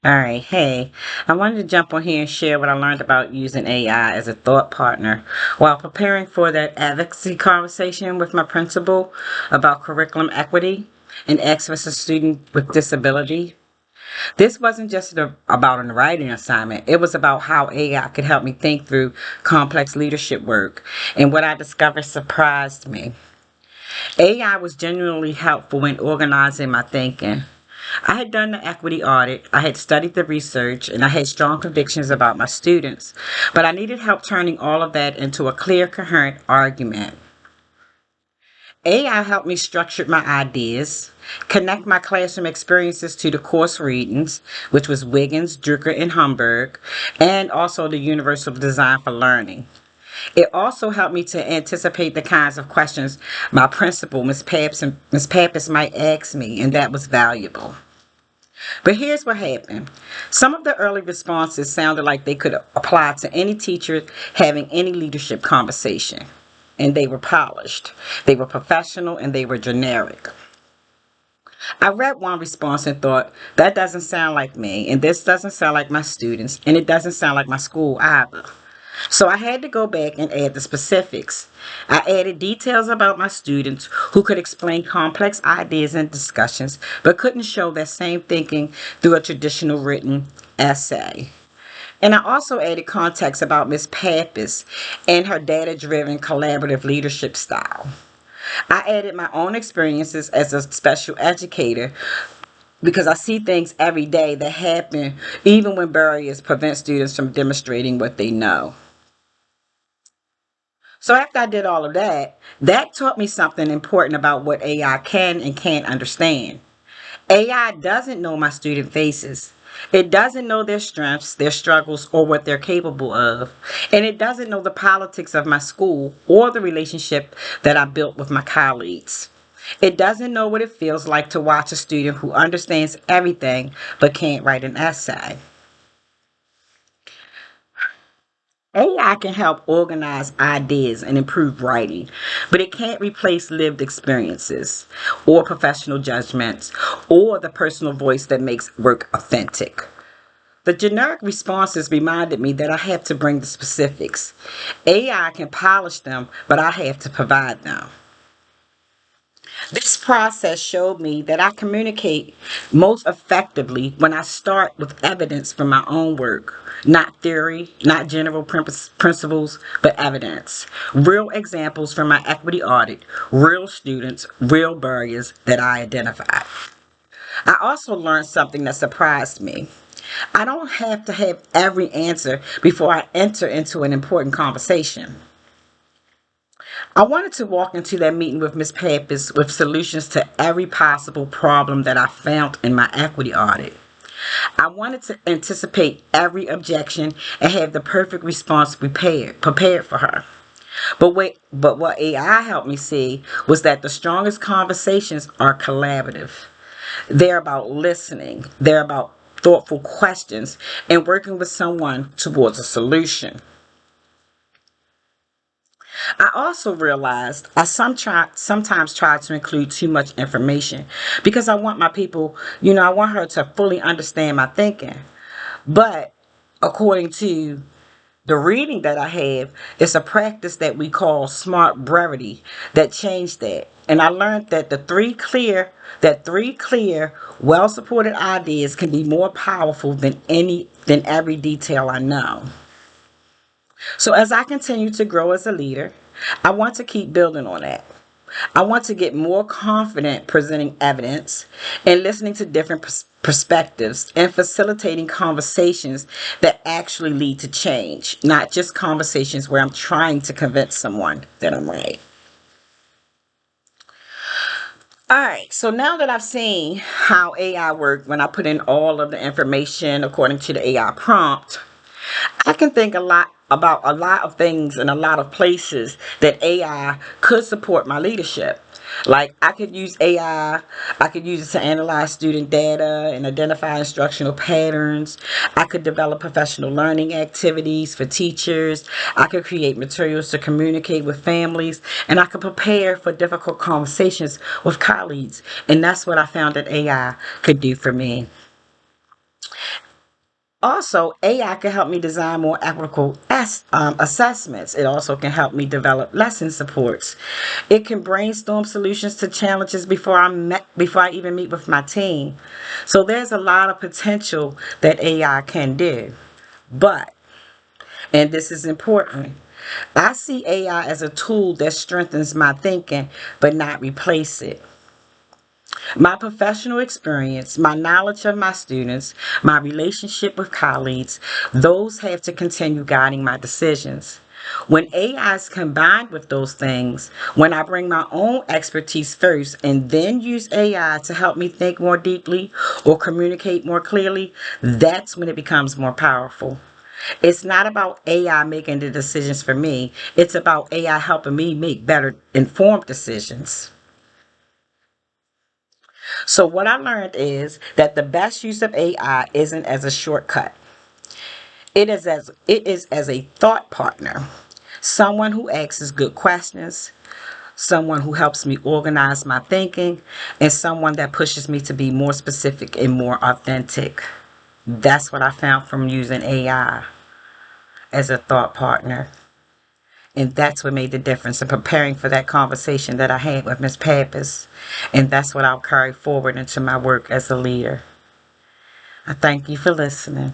All right, hey, I wanted to jump on here and share what I learned about using AI as a thought partner while preparing for that advocacy conversation with my principal about curriculum equity and access to students with disability. This wasn't just about a writing assignment, it was about how AI could help me think through complex leadership work, and what I discovered surprised me. AI was genuinely helpful in organizing my thinking. I had done the equity audit, I had studied the research, and I had strong convictions about my students, but I needed help turning all of that into a clear, coherent argument. AI helped me structure my ideas, connect my classroom experiences to the course readings, which was Wiggins, Drucker, and Humberg, and also the Universal Design for Learning. It also helped me to anticipate the kinds of questions my principal, Miss Pappas, might ask me, and that was valuable. But here's what happened. Some of the early responses sounded like they could apply to any teacher having any leadership conversation. And they were polished, they were professional, and they were generic. I read one response and thought, that doesn't sound like me, and this doesn't sound like my students, and it doesn't sound like my school either. So I had to go back and add the specifics. I added details about my students who could explain complex ideas and discussions, but couldn't show that same thinking through a traditional written essay. And I also added context about Miss Pappas and her data driven collaborative leadership style. I added my own experiences as a special educator because I see things every day that happen even when barriers prevent students from demonstrating what they know. So after I did all of that, that taught me something important about what AI can and can't understand. AI doesn't know my student faces. It doesn't know their strengths, their struggles, or what they're capable of. And it doesn't know the politics of my school or the relationship that I built with my colleagues. It doesn't know what it feels like to watch a student who understands everything but can't write an essay. AI can help organize ideas and improve writing, but it can't replace lived experiences or professional judgments or the personal voice that makes work authentic. The generic responses reminded me that I have to bring the specifics. AI can polish them, but I have to provide them. This process showed me that I communicate most effectively when I start with evidence from my own work, not theory, not general principles, but evidence. Real examples from my equity audit, real students, real barriers that I identified. I also learned something that surprised me. I don't have to have every answer before I enter into an important conversation. I wanted to walk into that meeting with Miss Pappas with solutions to every possible problem that I found in my equity audit. I wanted to anticipate every objection and have the perfect response prepared for her. But what AI helped me see was that the strongest conversations are collaborative. They're about listening, they're about thoughtful questions, and working with someone towards a solution. I also realized sometimes try to include too much information because I want my people, I want her to fully understand my thinking. But according to the reading that I have, it's a practice that we call smart brevity that changed that. And I learned that three clear, well-supported ideas can be more powerful than every detail I know. So as I continue to grow as a leader, I want to keep building on that. I want to get more confident presenting evidence and listening to different perspectives and facilitating conversations that actually lead to change, not just conversations where I'm trying to convince someone that I'm right. All right, so now that I've seen how AI worked when I put in all of the information according to the AI prompt, I can think a lot about a lot of things in a lot of places that AI could support my leadership. Like I could use it to analyze student data and identify instructional patterns. I could develop professional learning activities for teachers. I could create materials to communicate with families, and I could prepare for difficult conversations with colleagues. And that's what I found that AI could do for me. Also, AI can help me design more equitable assessments. It also can help me develop lesson supports. It can brainstorm solutions to challenges before I even meet with my team. So there's a lot of potential that AI can do. But, and this is important, I see AI as a tool that strengthens my thinking, but not replace it. My professional experience, my knowledge of my students, my relationship with colleagues, those have to continue guiding my decisions. When AI is combined with those things, when I bring my own expertise first and then use AI to help me think more deeply or communicate more clearly, that's when it becomes more powerful. It's not about AI making the decisions for me, it's about AI helping me make better informed decisions. So what I learned is that the best use of AI isn't as a shortcut. It is as a thought partner, someone who asks good questions, someone who helps me organize my thinking, and someone that pushes me to be more specific and more authentic. That's what I found from using AI as a thought partner. And that's what made the difference in preparing for that conversation that I had with Miss Pappas. And that's what I'll carry forward into my work as a leader. I thank you for listening.